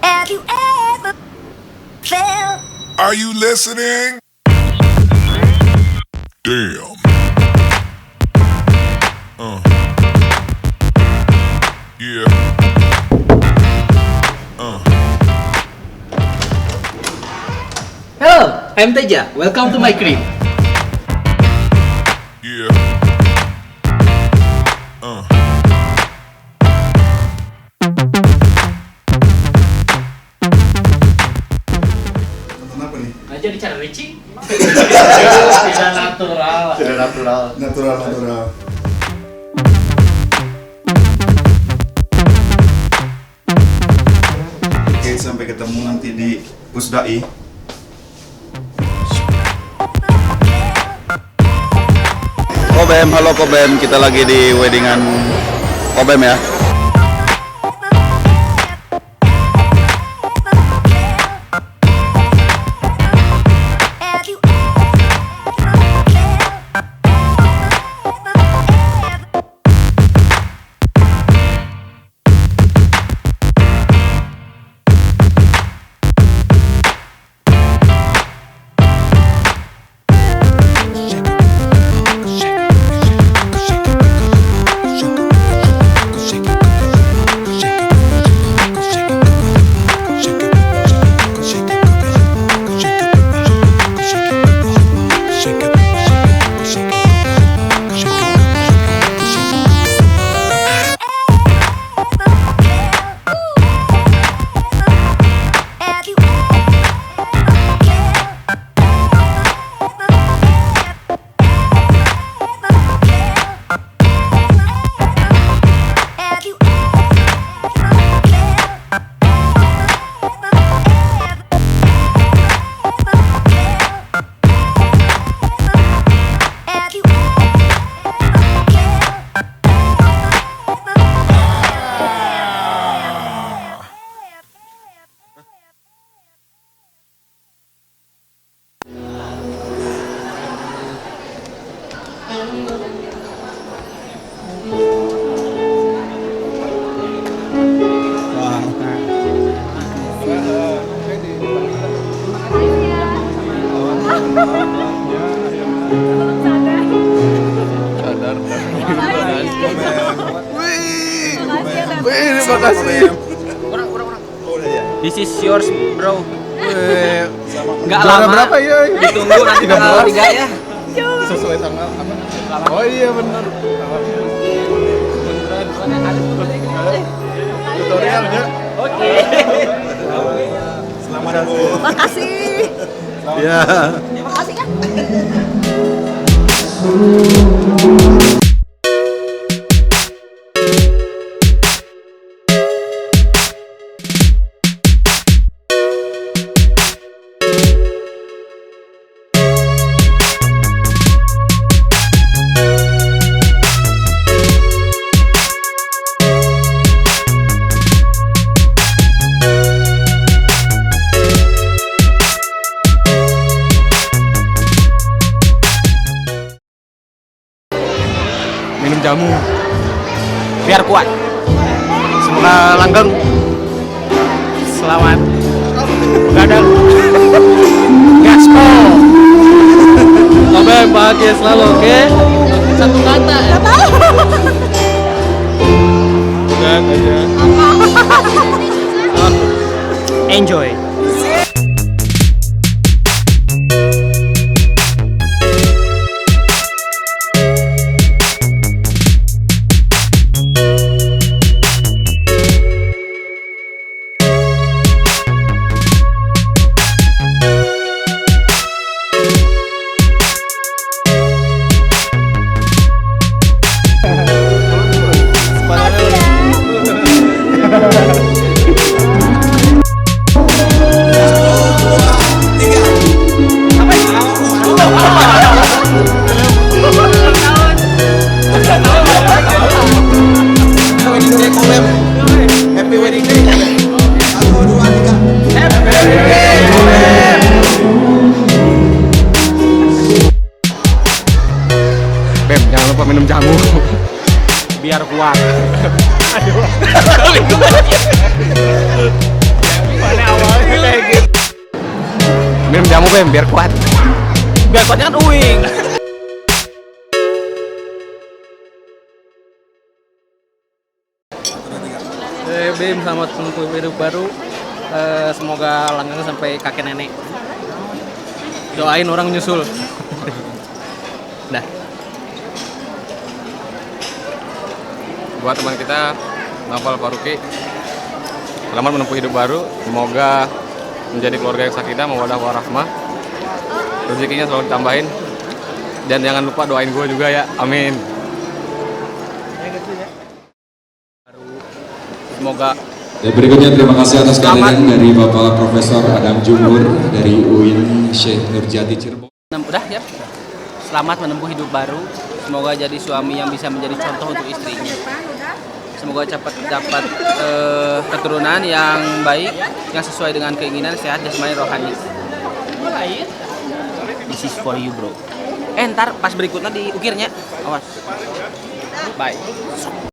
Have you ever felt? Are you listening? Damn. Yeah. Hello, I'm Teja. Welcome to my crib. Yeah. Kenapa nih? Aja dicara Ricci. Tidak natural. Tidak natural. Oke, sampai ketemu nanti di Pusdai. Kobem, halo Kobem, kita lagi di weddingan Kobem ya. Have you Terima kasih. This is yours, bro. Enggak Juara lama. berapa ya? Ditunggu nanti tanggal 3 ya. Sesuai tanggal apa? Oh iya benar. Tutorialnya. Oke. Selamat Bu. Makasih. Ya. Terima kasih ya. Minum jamu. Biar kuat. Semoga langgeng. Selamat. Begadang. Gaspol. Kobem bahagia selalu, oke? Satu kata. Udah aja. Enjoy. Happy wedding day. 1, 2, 3. Bem, jangan lupa minum jamu. Biar kuat. Kobem biar kuat. Biar kuatnya kan Uing. Bim, selamat menempuh hidup baru. Semoga langgeng sampai kakek nenek. Doain orang nyusul. Dah. Buat teman kita Naufal Faruqi, selamat menempuh hidup baru. Semoga menjadi keluarga yang sakinah mawaddah warahmah. Rezekinya selalu ditambahin. Dan jangan lupa doain gue juga ya. Amin. Semoga Dan berikutnya terima kasih atas kehadiran dari Bapak Profesor Adam Jumur dari UIN Syekh Nurjati Cirebon. udah ya. Selamat menempuh hidup baru. Semoga jadi suami yang bisa menjadi contoh untuk istrinya. Semoga cepat dapat keturunan yang baik, yang sesuai dengan keinginan, sehat jasmani rohani. This is for you, bro. Ntar pas berikutnya diukirnya. Awas. Bye.